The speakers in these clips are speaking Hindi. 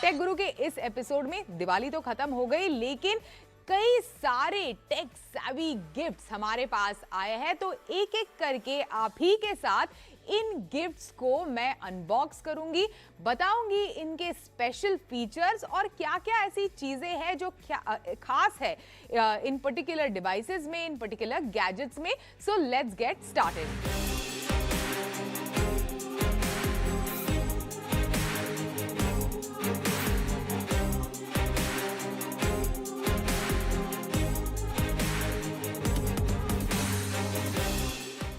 टेक गुरु के इस एपिसोड में दिवाली तो खत्म हो गई, लेकिन कई सारे टेक सैवी गिफ्ट्स हमारे पास आए हैं। तो एक एक करके आप ही के साथ इन गिफ्ट्स को मैं अनबॉक्स करूंगी, बताऊंगी इनके स्पेशल फीचर्स और क्या क्या ऐसी चीजें हैं जो खास है इन पर्टिकुलर डिवाइसेस में, इन पर्टिकुलर गैजेट्स में। So let's get started.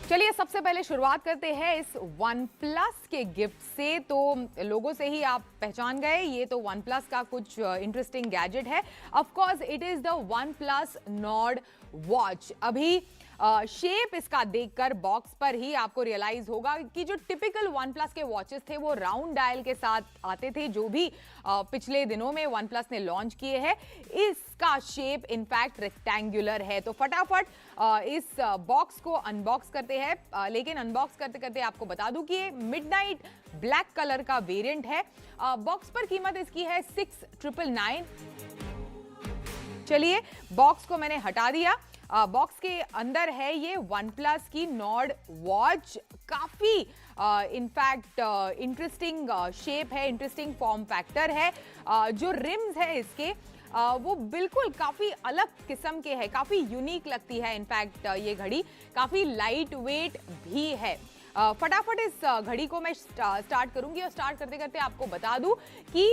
चलिए सबसे पहले शुरुआत करते हैं इस OnePlus के गिफ्ट से। तो लोगों से ही आप पहचान गए, ये तो OnePlus का कुछ इंटरेस्टिंग गैजेट है। Of course it is the OnePlus Nord watch. अभी शेप इसका देखकर बॉक्स पर ही आपको रियलाइज होगा कि जो टिपिकल OnePlus के वॉचेस थे वो राउंड डायल के साथ आते थे, जो भी पिछले दिनों में OnePlus ने लॉन्च किए हैं। इसका शेप इनफैक्ट रेक्टेंगुलर है। तो फटाफट इस बॉक्स को अनबॉक्स करते हैं, लेकिन अनबॉक्स करते करते आपको बता दूं कि ये मिडनाइट ब्लैक कलर का वेरिएंट है। बॉक्स पर कीमत इसकी है 6999। चलिए बॉक्स को मैंने हटा दिया। बॉक्स के अंदर है ये OnePlus की Nord वॉच। काफी इनफैक्ट इंटरेस्टिंग शेप है, इंटरेस्टिंग फॉर्म फैक्टर है। जो रिम्स है इसके वो बिल्कुल काफी अलग किस्म के हैं, काफी यूनिक लगती है। इनफैक्ट ये घड़ी काफी लाइट वेट भी है। फटाफट इस घड़ी को मैं स्टार्ट करूंगी और स्टार्ट करते करते आपको बता दूं कि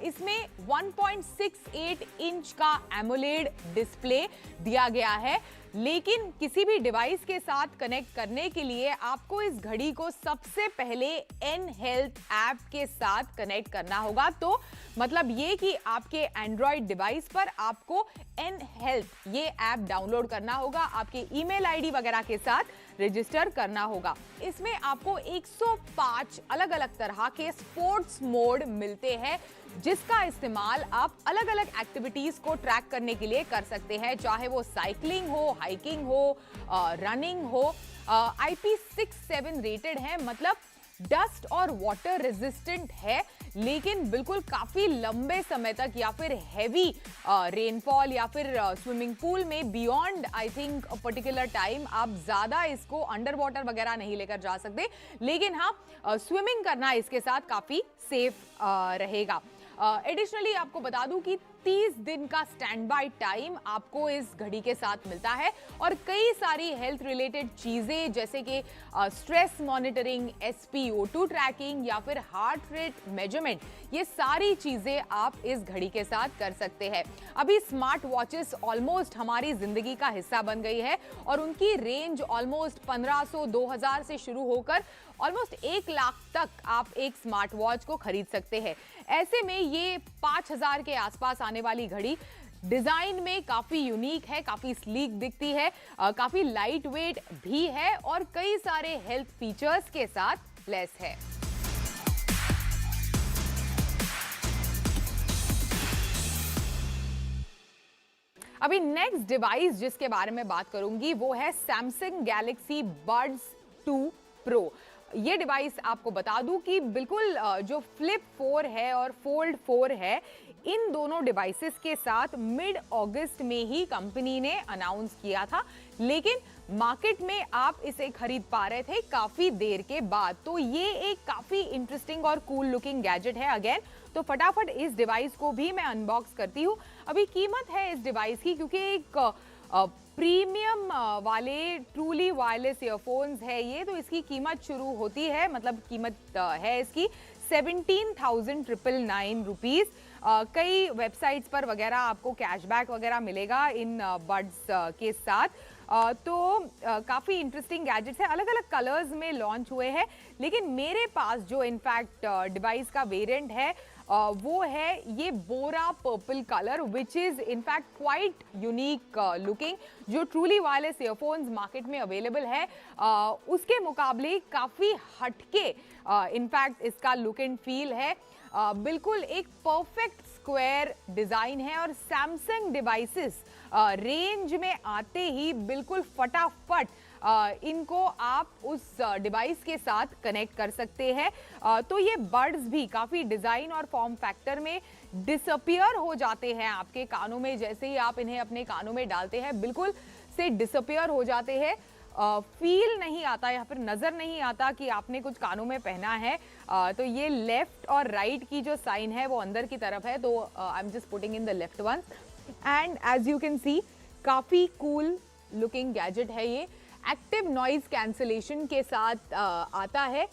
इसमें 1.68 इंच का एमोलेड डिस्प्ले दिया गया है। लेकिन किसी भी डिवाइस के साथ कनेक्ट करने के लिए आपको इस घड़ी को सबसे पहले nHealth ऐप के साथ कनेक्ट करना होगा। तो मतलब ये कि आपके एंड्रॉइड डिवाइस पर आपको nHealth ये ऐप डाउनलोड करना होगा, आपके ईमेल आईडी वगैरह के साथ रजिस्टर करना होगा। इसमें आपको 105 अलग अलग तरह के स्पोर्ट्स मोड मिलते हैं, जिसका इस्तेमाल आप अलग अलग एक्टिविटीज को ट्रैक करने के लिए कर सकते हैं, चाहे वो साइकिलिंग हो, हाइकिंग हो, रनिंग हो। IP67 रेटेड है, मतलब डस्ट और वाटर रेजिस्टेंट है, लेकिन बिल्कुल काफी लंबे समय तक या फिर हैवी रेनफॉल या फिर स्विमिंग पूल में beyond I think particular time आप ज्यादा इसको अंडर वाटर वगैरह नहीं लेकर जा सकते। लेकिन हाँ, स्विमिंग करना इसके साथ काफी सेफ रहेगा। एडिशनली आपको बता दूं कि 30 दिन का स्टैंड बाय टाइम आपको इस घड़ी के साथ मिलता है और कई सारी हेल्थ रिलेटेड चीजें जैसे कि स्ट्रेस मॉनिटरिंग, SpO2 ट्रैकिंग या फिर हार्ट रेट मेजरमेंट, ये सारी चीजें आप इस घड़ी के साथ कर सकते हैं। अभी स्मार्ट वॉचेस ऑलमोस्ट हमारी जिंदगी का हिस्सा बन गई है और उनकी रेंज ऑलमोस्ट 1500 2000 से शुरू होकर ऑलमोस्ट 1 लाख तक आप एक स्मार्ट वॉच को खरीद सकते हैं। ऐसे में ये 5000 के आसपास आने वाली घड़ी डिजाइन में काफी यूनिक है, काफी स्लीक दिखती है, काफी लाइट वेट भी है और कई सारे हेल्थ फीचर्स के साथ लेस है। अभी नेक्स्ट डिवाइस जिसके बारे में बात करूंगी वो है Samsung Galaxy Buds 2 Pro। ये डिवाइस आपको बता दूं कि बिल्कुल जो फ्लिप 4 है और फोल्ड 4 है, इन दोनों डिवाइसेस के साथ मिड अगस्त में ही कंपनी ने अनाउंस किया था, लेकिन मार्केट में आप इसे खरीद पा रहे थे काफी देर के बाद। तो ये एक काफी इंटरेस्टिंग और कूल लुकिंग गैजेट है अगेन। तो फटाफट इस डिवाइस को भी मैं अनबॉक्स करती हूँ। अभी कीमत है इस डिवाइस की, क्योंकि एक प्रीमियम वाले ट्रूली वायरलेस ईयरफोन्स है ये, तो इसकी कीमत शुरू होती है, मतलब कीमत है इसकी 17,999 रुपीज। कई वेबसाइट्स पर वगैरह आपको कैशबैक वगैरह मिलेगा इन बड्स के साथ। तो काफ़ी इंटरेस्टिंग गैजेट्स हैं, अलग अलग कलर्स में लॉन्च हुए हैं, लेकिन मेरे पास जो इनफैक्ट डिवाइस का वेरिएंट है वो है ये बोरा purple colour, which is in fact quite unique looking. जो ट्रूली वायरलेस ईयरफोन्स मार्केट में अवेलेबल है उसके मुकाबले काफ़ी हटके इनफैक्ट इसका लुक एंड फील है। बिल्कुल एक परफेक्ट स्क्वायर डिज़ाइन है और सैमसंग डिवाइसेस रेंज में आते ही बिल्कुल फटाफट इनको आप उस डिवाइस के साथ कनेक्ट कर सकते हैं। तो ये बड्स भी काफ़ी डिज़ाइन और फॉर्म फैक्टर में डिसअपियर हो जाते हैं आपके कानों में। जैसे ही आप इन्हें अपने कानों में डालते हैं बिल्कुल से डिसअपियर हो जाते हैं। फील नहीं आता या फिर नज़र नहीं आता कि आपने कुछ कानों में पहना है। तो ये लेफ्ट और राइट की जो साइन है वो अंदर की तरफ है, तो I am just putting in the left one and as you can see काफ़ी कूल लुकिंग गैजेट है ये। एक्टिव नॉइज कैंसलेशन के साथ आता है।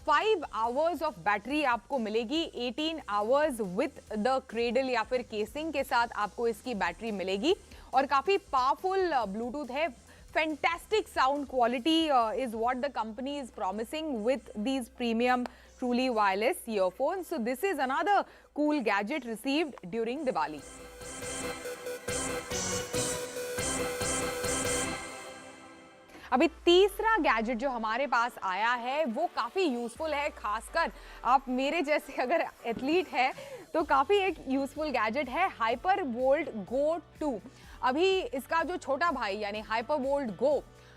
5 आवर्स ऑफ बैटरी आपको मिलेगी। 18 आवर्स विथ द क्रेडल या फिर केसिंग के साथ आपको इसकी बैटरी मिलेगी और काफ़ी पावरफुल ब्लूटूथ है। Fantastic sound quality is what the company is promising with these premium truly wireless earphones. So this is another cool gadget received during Diwali. अभी तीसरा गैजेट जो हमारे पास आया है वो काफ़ी यूज़फुल है, खासकर आप मेरे जैसे अगर एथलीट है तो काफ़ी एक यूज़फुल गैजेट है। हाइपर वोल्ट गो 2। अभी इसका जो छोटा भाई यानी हाइपर वोल्ट गो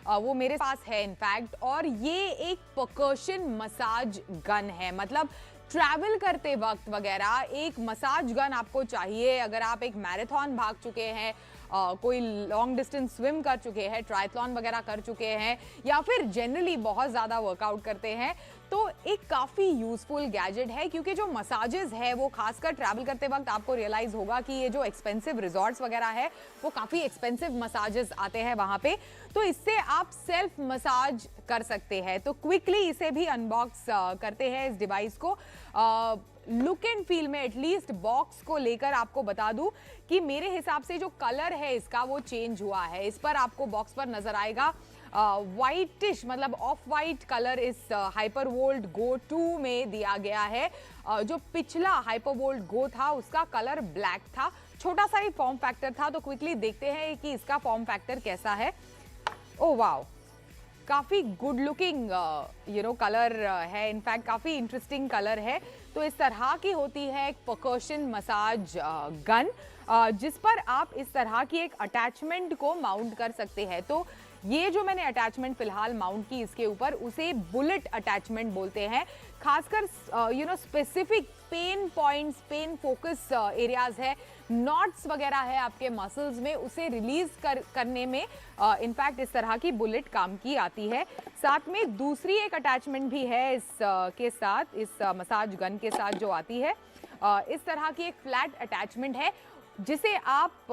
वो मेरे पास है इनफैक्ट, और ये एक परकशन मसाज गन है। मतलब ट्रैवल करते वक्त वगैरह एक मसाज गन आपको चाहिए। अगर आप एक मैराथन भाग चुके हैं, कोई लॉन्ग डिस्टेंस स्विम कर चुके हैं, ट्रायथलॉन वगैरह कर चुके हैं, या फिर जनरली बहुत ज़्यादा वर्कआउट करते हैं, तो एक काफ़ी यूज़फुल गैजेट है। क्योंकि जो मसाजेस है वो खासकर ट्रैवल करते वक्त आपको रियलाइज़ होगा कि ये जो एक्सपेंसिव रिजॉर्ट्स वगैरह है वो काफ़ी एक्सपेंसिव मसाजेस आते हैं वहाँ पे, तो इससे आप सेल्फ मसाज कर सकते हैं। तो क्विकली इसे भी अनबॉक्स करते हैं इस डिवाइस को। लुक एंड फील में एटलीस्ट बॉक्स को लेकर आपको बता दूं कि मेरे हिसाब से जो कलर है इसका वो चेंज हुआ है। इस पर आपको बॉक्स पर नजर आएगा वाइटिश, मतलब ऑफ वाइट कलर इस हाइपर वोल्ट गो 2 में दिया गया है। जो पिछला हाइपर वोल्ट गो था उसका कलर ब्लैक था। छोटा सा ही फॉर्म फैक्टर था, तो क्विकली देखते हैं कि इसका फॉर्म फैक्टर कैसा है। ओ वाओ, काफ़ी गुड लुकिंग कलर है, इनफैक्ट काफ़ी इंटरेस्टिंग कलर है। तो इस तरह की होती है एक परकशन मसाज गन, जिस पर आप इस तरह की एक अटैचमेंट को माउंट कर सकते हैं। तो ये जो मैंने अटैचमेंट फिलहाल माउंट की इसके ऊपर, उसे बुलेट अटैचमेंट बोलते हैं। खासकर specific pain points, pain focus areas है, नॉट्स वगैरह है आपके मसल्स में, उसे रिलीज करने में इनफैक्ट इस तरह की बुलेट काम की आती है। साथ में दूसरी एक अटैचमेंट भी है इस के साथ, इस मसाज गन के साथ जो आती है। इस तरह की एक फ्लैट अटैचमेंट है जिसे आप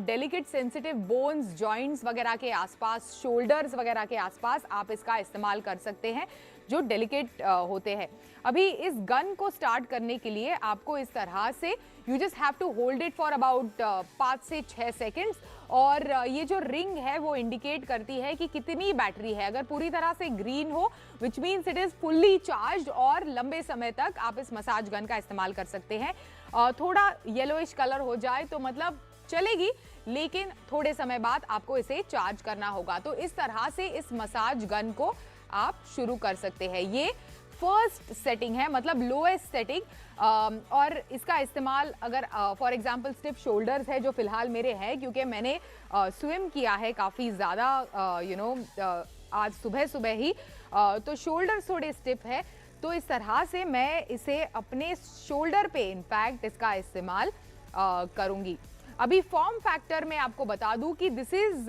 डेलिकेट सेंसिटिव बोन्स, जॉइंट्स वगैरह के आसपास, शोल्डर्स वगैरह के आसपास आप इसका इस्तेमाल कर सकते हैं जो डेलिकेट होते हैं। अभी इस गन को स्टार्ट करने के लिए आपको इस तरह से you just have to hold it for about 5 से 6 सेकेंड्स, और ये जो रिंग है वो इंडिकेट करती है कि कितनी बैटरी है। अगर पूरी तरह से ग्रीन हो which means it is fully charge, और लंबे समय तक आप इस मसाज गन का इस्तेमाल कर सकते हैं। थोड़ा येलोइश कलर हो जाए तो मतलब चलेगी, लेकिन थोड़े समय बाद आपको इसे चार्ज करना होगा। तो इस तरह से इस मसाज गन को आप शुरू कर सकते हैं। ये फर्स्ट सेटिंग है, मतलब लोएस्ट सेटिंग, और इसका इस्तेमाल अगर फॉर एग्जांपल स्टिफ शोल्डर्स है जो फिलहाल मेरे हैं, क्योंकि मैंने स्विम किया है काफ़ी ज़्यादा आज सुबह सुबह ही, तो शोल्डर्स थोड़े स्टिफ है। तो इस तरह से मैं इसे अपने शोल्डर पे इनफैक्ट इसका इस्तेमाल करूँगी। अभी फॉर्म फैक्टर में आपको बता दूं कि this is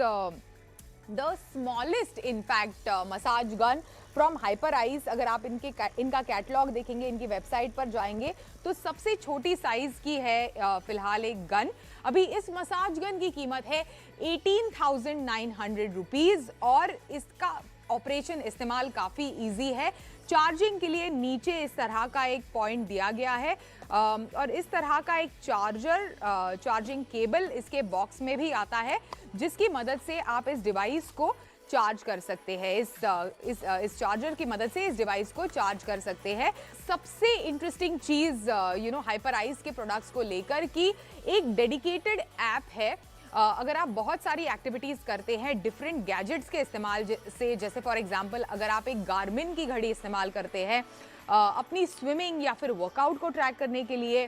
the smallest in fact massage gun from Hyperice. अगर आप इनका कैटलॉग देखेंगे, इनकी वेबसाइट पर जाएंगे, तो सबसे छोटी साइज की है फिलहाल एक गन। अभी इस मसाज गन की कीमत है 18,900 रुपीज़, और इसका ऑपरेशन इस्तेमाल काफ़ी इजी है। चार्जिंग के लिए नीचे इस तरह का एक पॉइंट दिया गया है, और इस तरह का एक चार्जिंग केबल इसके बॉक्स में भी आता है, जिसकी मदद से आप इस डिवाइस को चार्ज कर सकते हैं। इस चार्जर की मदद से इस डिवाइस को चार्ज कर सकते हैं। सबसे इंटरेस्टिंग चीज़ हाइपराइज के प्रोडक्ट्स को लेकर कि एक डेडिकेटेड ऐप है। अगर आप बहुत सारी एक्टिविटीज़ करते हैं डिफरेंट गैजेट्स के इस्तेमाल से, जैसे फॉर एग्जांपल अगर आप एक गार्मिन की घड़ी इस्तेमाल करते हैं अपनी स्विमिंग या फिर वर्कआउट को ट्रैक करने के लिए,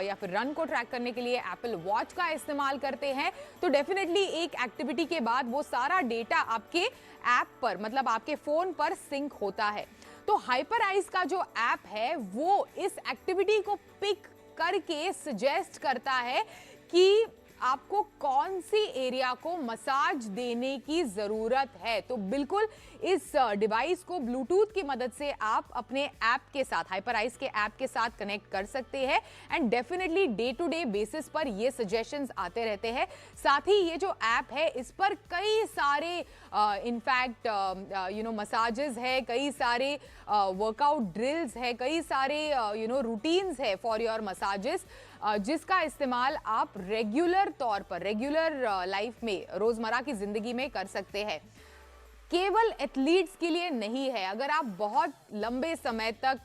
या फिर रन को ट्रैक करने के लिए एप्पल वॉच का इस्तेमाल करते हैं, तो डेफिनेटली एक एक्टिविटी के बाद वो सारा डेटा आपके ऐप पर, मतलब आपके फोन पर सिंक होता है। तो हाइपराइज का जो ऐप है वो इस एक्टिविटी को पिक करके सजेस्ट करता है कि आपको कौन सी एरिया को मसाज देने की जरूरत है। तो बिल्कुल इस डिवाइस को ब्लूटूथ की मदद से आप अपने ऐप के साथ, हाइपराइज के ऐप के साथ कनेक्ट कर सकते हैं and definitely day to day basis पर ये सजेशंस आते रहते हैं। साथ ही ये जो ऐप है इस पर कई सारे इनफैक्ट मसाजेस है, कई सारे वर्कआउट ड्रिल्स है, कई सारे रूटीन्स है फॉर योर मसाजेस, जिसका इस्तेमाल आप रेगुलर तौर पर, रेगुलर लाइफ में, रोजमर्रा की जिंदगी में कर सकते हैं। केवल एथलीट्स के लिए नहीं है। अगर आप बहुत लंबे समय तक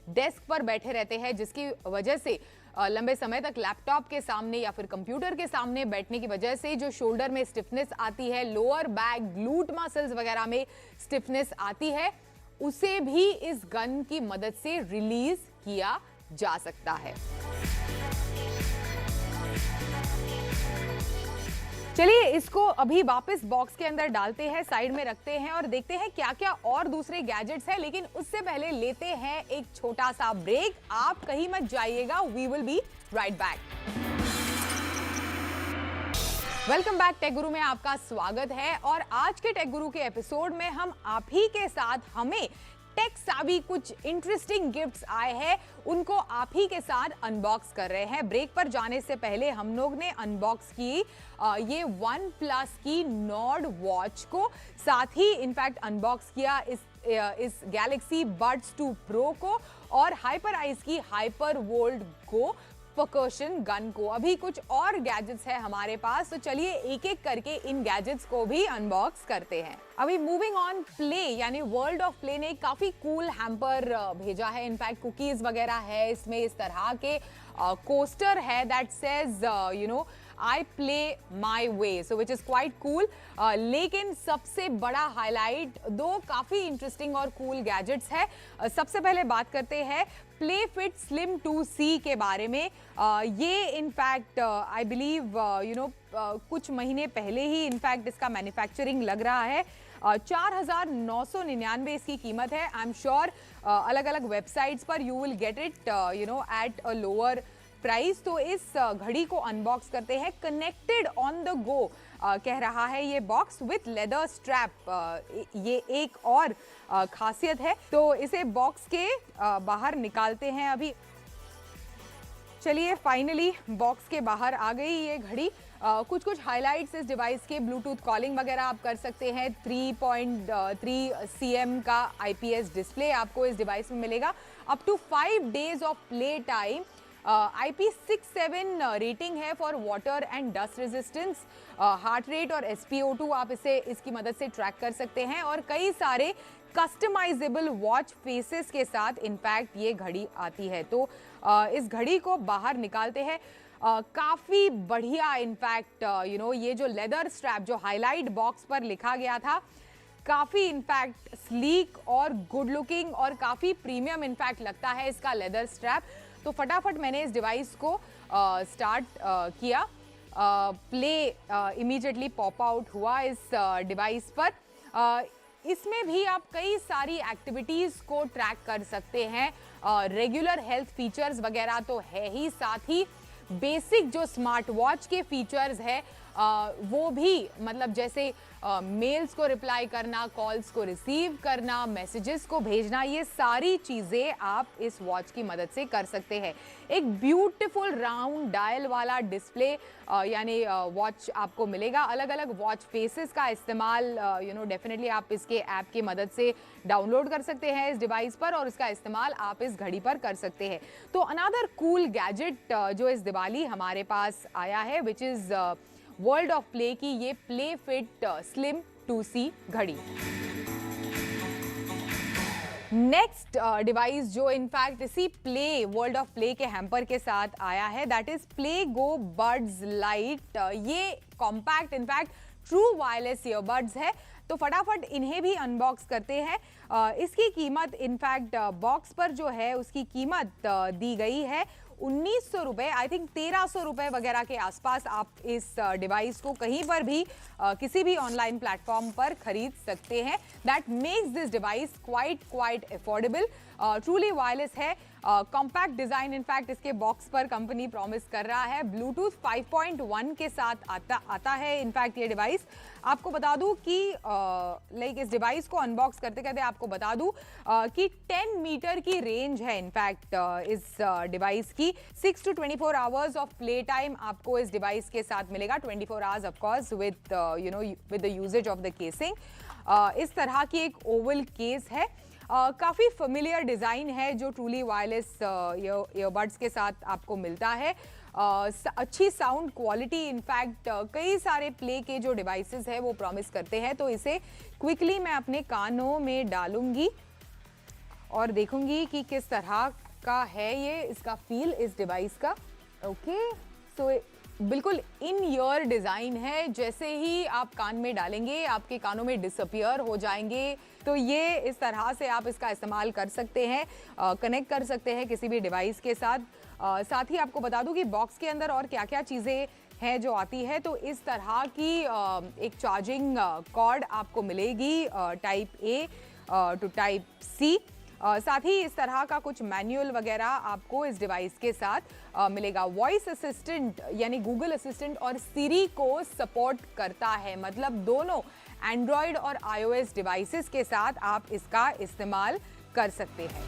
डेस्क पर बैठे रहते हैं, जिसकी वजह से लंबे समय तक लैपटॉप के सामने या फिर कंप्यूटर के सामने बैठने की वजह से जो शोल्डर में स्टिफनेस आती है, लोअर बैक, ग्लूट मसल्स वगैरह में स्टिफनेस आती है, उसे भी इस गन की मदद से रिलीज किया जा सकता है। चलिए इसको अभी वापस बॉक्स के अंदर डालते हैं, साइड में रखते हैं और देखते हैं क्या क्या और दूसरे गैजेट्स हैं। लेकिन उससे पहले लेते हैं एक छोटा सा ब्रेक। आप कहीं मत जाइएगा, we will be right back. Welcome back, tech guru में आपका स्वागत है। और आज के टेक गुरु के एपिसोड में हम आप ही के साथ, हमें टेक सावी कुछ इंटरेस्टिंग गिफ्ट्स आए हैं, उनको आप ही के साथ अनबॉक्स कर रहे हैं। ब्रेक पर जाने से पहले हम लोग ने अनबॉक्स की ये वन प्लस की नॉर्ड वॉच को, साथ ही इनफैक्ट अनबॉक्स किया इस गैलेक्सी बड्स 2 प्रो को और हाइपराइज की हाइपर वोल्ट गो परकशन गन को। अभी कुछ और गैजेट्स है हमारे पास, तो चलिए एक एक करके इन गैजेट्स को भी अनबॉक्स करते हैं। अभी मूविंग ऑन, प्ले यानी वर्ल्ड ऑफ प्ले ने काफी कूल हैम्पर भेजा है। इनफैक्ट कुकीज वगैरह है इसमें, इस तरह के कोस्टर है that says I play my way, so which is quite cool. लेकिन सबसे बड़ा हाईलाइट दो काफी इंटरेस्टिंग और कूल गैजेट्स है। सबसे पहले बात करते हैं प्ले फिट स्लिम 2C के बारे में। ये इनफैक्ट आई बिलीव कुछ महीने पहले ही इनफैक्ट इसका मैन्युफैक्चरिंग लग रहा है। 4,999 इसकी कीमत है। आई एम श्योर अलग अलग वेबसाइट्स पर you will get it at a lower price. तो इस घड़ी को अनबॉक्स करते हैं। कनेक्टेड ऑन द गो कह रहा है ये बॉक्स विथ लेदर स्ट्रैप, ये एक और खासियत है। तो इसे बॉक्स के बाहर निकालते हैं अभी। चलिए फाइनली बॉक्स के बाहर आ गई ये घड़ी। कुछ हाइलाइट्स इस डिवाइस के, ब्लूटूथ कॉलिंग वगैरह आप कर सकते हैं। 3.3 cm का IPS डिस्प्ले आपको इस डिवाइस में मिलेगा। Up to 5 days of play time. IP67 rating है for water and dust resistance. Heart rate और SpO2 आप इसकी मदद से ट्रैक कर सकते हैं और कई सारे कस्टमाइजेबल वॉच फेसेस के साथ इनफैक्ट ये घड़ी आती है। तो इस घड़ी को बाहर निकालते हैं। काफी बढ़िया इनफैक्ट ये जो लेदर स्ट्रैप जो हाईलाइट बॉक्स पर लिखा गया था, काफी इनफैक्ट स्लीक और गुड लुकिंग और काफी प्रीमियम इनफैक्ट लगता है इसका लेदर स्ट्रैप। तो फटाफट मैंने इस डिवाइस को स्टार्ट किया। प्ले इमीडिएटली पॉप आउट हुआ इस डिवाइस पर। इसमें भी आप कई सारी एक्टिविटीज़ को ट्रैक कर सकते हैं। रेगुलर हेल्थ फीचर्स वगैरह तो है ही, साथ ही बेसिक जो स्मार्ट वॉच के फीचर्स है वो भी, मतलब जैसे मेल्स को रिप्लाई करना, कॉल्स को रिसीव करना, मैसेजेस को भेजना, ये सारी चीज़ें आप इस वॉच की मदद से कर सकते हैं। एक ब्यूटीफुल राउंड डायल वाला डिस्प्ले यानी वॉच आपको मिलेगा। अलग अलग वॉच फेसेस का इस्तेमाल डेफिनेटली आप इसके ऐप की मदद से डाउनलोड कर सकते हैं इस डिवाइस पर और इसका इस्तेमाल आप इस घड़ी पर कर सकते हैं। तो अनदर कूल गैजेट जो इस दिवाली हमारे पास आया है, which is world of play की ये प्ले फिट स्लिम 2C घड़ी। नेक्स्ट डिवाइस जो इनफैक्ट इसी प्ले वर्ल्ड ऑफ प्ले के हैम्पर के साथ आया है, that is play go buds lite. ये compact in fact true wireless earbuds है। तो फटाफट इन्हें भी अनबॉक्स करते हैं। इसकी कीमत इनफैक्ट बॉक्स पर जो है उसकी कीमत दी गई है 1900 रुपए, आई थिंक 1300 रुपए वगैरह के आसपास आप इस डिवाइस को कहीं पर भी किसी भी ऑनलाइन प्लेटफॉर्म पर खरीद सकते हैं. That makes this device quite affordable. Truly wireless है, कॉम्पैक्ट डिजाइन इनफैक्ट इसके बॉक्स पर कंपनी प्रॉमिस कर रहा है. ब्लूटूथ 5.1 के साथ आता है इनफैक्ट ये डिवाइस. आपको बता दूं कि लाइक इस डिवाइस को अनबॉक्स करते करते आपको बता दूं कि 10 मीटर की रेंज है इनफैक्ट इस डिवाइस की. 6 to 24 hours of play time आपको इस डिवाइस के साथ मिलेगा. 24 hours of course with with the usage of the casing. इस तरह की एक ओवल केस है. काफ़ी फेमिलियर डिज़ाइन है जो ट्रूली वायरलेस ईयरबड्स के साथ आपको मिलता है. अच्छी साउंड क्वालिटी इनफैक्ट कई सारे प्ले के जो डिवाइसेस है वो प्रॉमिस करते हैं. तो इसे क्विकली मैं अपने कानों में डालूंगी और देखूंगी कि किस तरह का है ये इसका फील इस डिवाइस का. ओके, सो बिल्कुल इन ईयर डिज़ाइन है. जैसे ही आप कान में डालेंगे आपके कानों में डिसअपियर हो जाएंगे. तो ये इस तरह से आप इसका इस्तेमाल कर सकते हैं, कनेक्ट कर सकते हैं किसी भी डिवाइस के साथ. साथ ही आपको बता दूं कि बॉक्स के अंदर और क्या क्या चीज़ें हैं जो आती है. तो इस तरह की एक चार्जिंग कॉर्ड आपको मिलेगी type A to type C. साथ ही इस तरह का कुछ मैनुअल वगैरह आपको इस डिवाइस के साथ मिलेगा. वॉइस असिस्टेंट यानी गूगल असिस्टेंट और सिरी को सपोर्ट करता है. मतलब दोनों एंड्रॉयड और iOS डिवाइसेस के साथ आप इसका इस्तेमाल कर सकते हैं.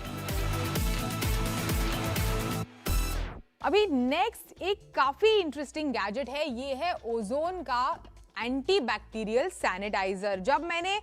अभी नेक्स्ट एक काफी इंटरेस्टिंग गैजेट है. ये है ओजोन का एंटी बैक्टीरियल सैनिटाइजर. जब मैंने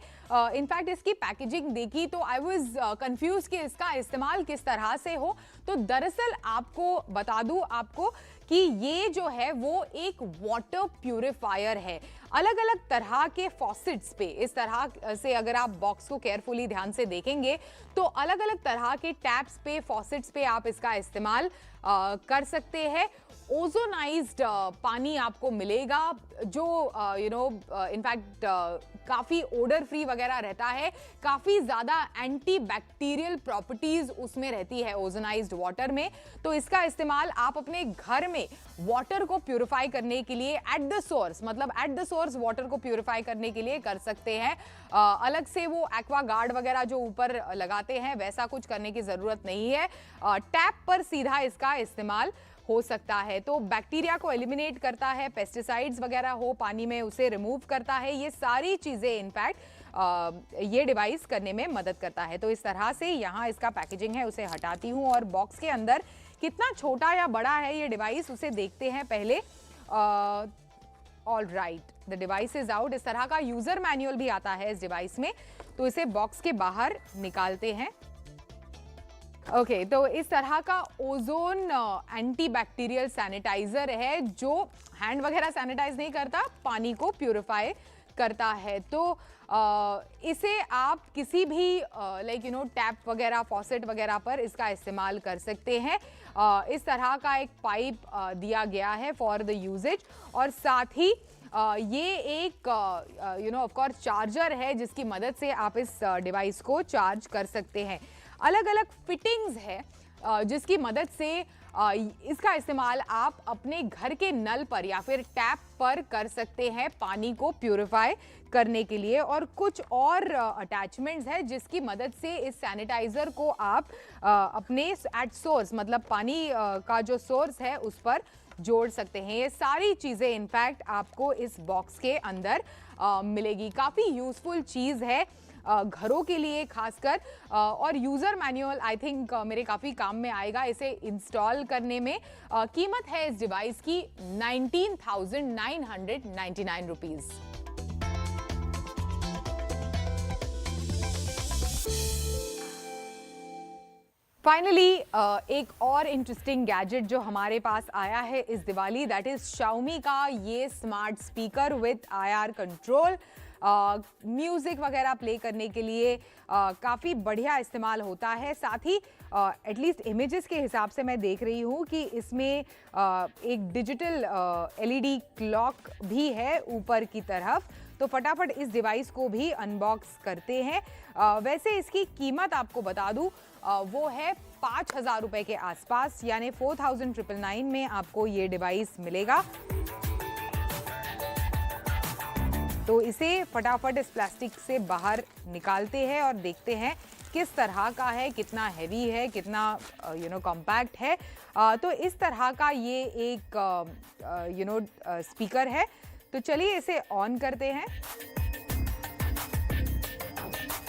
इनफैक्ट इसकी पैकेजिंग देखी तो आई वाज कंफ्यूज कि इसका इस्तेमाल किस तरह से हो. तो दरअसल आपको बता दूं आपको कि ये जो है वो एक वाटर प्यूरिफायर है. अलग अलग तरह के फॉसेट्स पे इस तरह से अगर आप बॉक्स को केयरफुली ध्यान से देखेंगे तो अलग अलग तरह के टैप्स पे फॉसेट्स पे आप इसका इस्तेमाल कर सकते हैं. ओजोनाइज्ड पानी आपको मिलेगा जो इनफैक्ट काफ़ी ओडर फ्री वगैरह रहता है. काफ़ी ज़्यादा एंटी बैक्टीरियल प्रॉपर्टीज़ उसमें रहती है ओजोनाइज्ड वाटर में. तो इसका इस्तेमाल आप अपने घर में वाटर को प्यूरिफाई करने के लिए एट द सोर्स, मतलब एट द सोर्स वाटर को प्यूरिफाई करने के लिए कर सकते हैं. अलग से वो एक्वा गार्ड वगैरह जो ऊपर लगाते हैं वैसा कुछ करने की ज़रूरत नहीं है. टैप पर सीधा इसका इस्तेमाल हो सकता है. तो बैक्टीरिया को एलिमिनेट करता है, पेस्टिसाइड्स वगैरह हो पानी में उसे रिमूव करता है. ये सारी चीज़ें इनफैक्ट ये डिवाइस करने में मदद करता है. तो इस तरह से यहाँ इसका पैकेजिंग है उसे हटाती हूँ और बॉक्स के अंदर कितना छोटा या बड़ा है ये डिवाइस उसे देखते हैं पहले. All right, the device is out. इस तरह का यूजर मैनुअल भी आता है इस डिवाइस में. तो इसे बॉक्स के बाहर निकालते हैं. ओके, तो इस तरह का ओजोन एंटी बैक्टीरियल सैनिटाइजर है जो हैंड वगैरह सैनिटाइज नहीं करता, पानी को प्यूरिफाई करता है. तो इसे आप किसी भी टैप वगैरह फॉसेट वगैरह पर इसका इस्तेमाल कर सकते हैं. इस तरह का एक पाइप दिया गया है फॉर द यूजेज. और साथ ही ये एक ऑफ कोर्स चार्जर है जिसकी मदद से आप इस डिवाइस को चार्ज कर सकते हैं. अलग अलग फिटिंग्स है जिसकी मदद से इसका इस्तेमाल आप अपने घर के नल पर या फिर टैप पर कर सकते हैं पानी को प्यूरिफाई करने के लिए. और कुछ और अटैचमेंट्स है जिसकी मदद से इस सैनिटाइजर को आप अपने एट सोर्स, मतलब पानी का जो सोर्स है उस पर जोड़ सकते हैं. ये सारी चीज़ें इनफैक्ट आपको इस बॉक्स के अंदर मिलेगी. काफ़ी यूजफुल चीज़ है घरों के लिए खासकर. और यूज़र मैनुअल आई थिंक मेरे काफ़ी काम में आएगा इसे इंस्टॉल करने में. कीमत है इस डिवाइस की 19,999 रुपीज़. फाइनली एक और इंटरेस्टिंग गैजेट जो हमारे पास आया है इस दिवाली, दैट इज Xiaomi का ये smart speaker with IR control. Music वगैरह प्ले करने के लिए काफ़ी बढ़िया इस्तेमाल होता है. साथ ही एटलीस्ट इमेजेस के हिसाब से मैं देख रही हूँ कि इसमें एक डिजिटल LED क्लॉक भी है ऊपर की तरफ. तो फटाफट इस डिवाइस को भी अनबॉक्स करते हैं. वैसे इसकी कीमत आपको बता दूं वो है 5,000 रुपए के आसपास, यानी 4,999 में आपको ये डिवाइस मिलेगा। तो इसे फटाफट इस प्लास्टिक से बाहर निकालते हैं और देखते हैं किस तरह का है, कितना हैवी है, कितना कॉम्पैक्ट है। तो इस तरह का ये एक स्पीकर है। तो चलिए इसे ऑन करते हैं।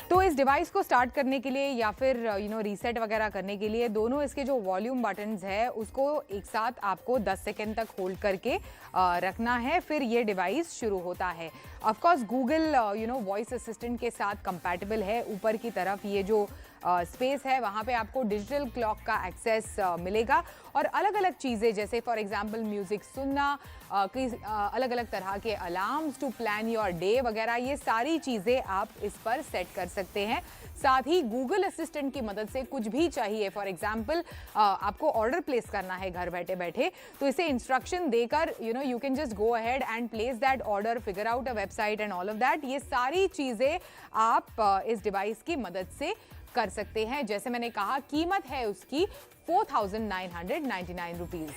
तो इस डिवाइस को स्टार्ट करने के लिए या फिर रीसेट वगैरह करने के लिए दोनों इसके जो वॉल्यूम बटन्स है उसको एक साथ आपको 10 सेकेंड तक होल्ड करके रखना है, फिर ये डिवाइस शुरू होता है। Of course Google voice assistant के साथ कंपैटिबल है। ऊपर की तरफ ये जो स्पेस है वहाँ पे आपको डिजिटल क्लॉक का एक्सेस मिलेगा और अलग अलग चीज़ें जैसे फॉर एग्जांपल म्यूज़िक सुनना, अलग अलग तरह के alarms to plan your day वगैरह, ये सारी चीज़ें आप इस पर सेट कर सकते हैं। साथ ही गूगल असिस्टेंट की मदद से कुछ भी चाहिए, फॉर एग्जांपल आपको ऑर्डर प्लेस करना है घर बैठे बैठे, तो इसे इंस्ट्रक्शन देकर you can just go ahead and place that order, figure out a website and all of that. ये सारी चीज़ें आप इस डिवाइस की मदद से कर सकते हैं। जैसे मैंने कहा, कीमत है उसकी 4,999 रुपीज।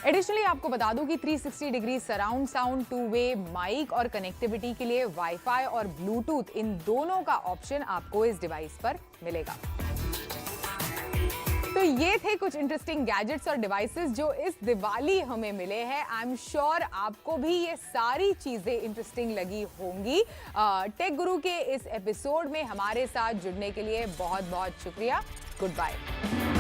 एडिशनली आपको बता दूं कि 360 degree surround sound, two way mic और कनेक्टिविटी के लिए वाईफाई और ब्लूटूथ, इन दोनों का ऑप्शन आपको इस डिवाइस पर मिलेगा। तो ये थे कुछ इंटरेस्टिंग गैजेट्स और डिवाइसेस जो इस दिवाली हमें मिले हैं। आई एम श्योर आपको भी ये सारी चीजें इंटरेस्टिंग लगी होंगी। टेक गुरु के इस एपिसोड में हमारे साथ जुड़ने के लिए बहुत बहुत शुक्रिया। Good bye.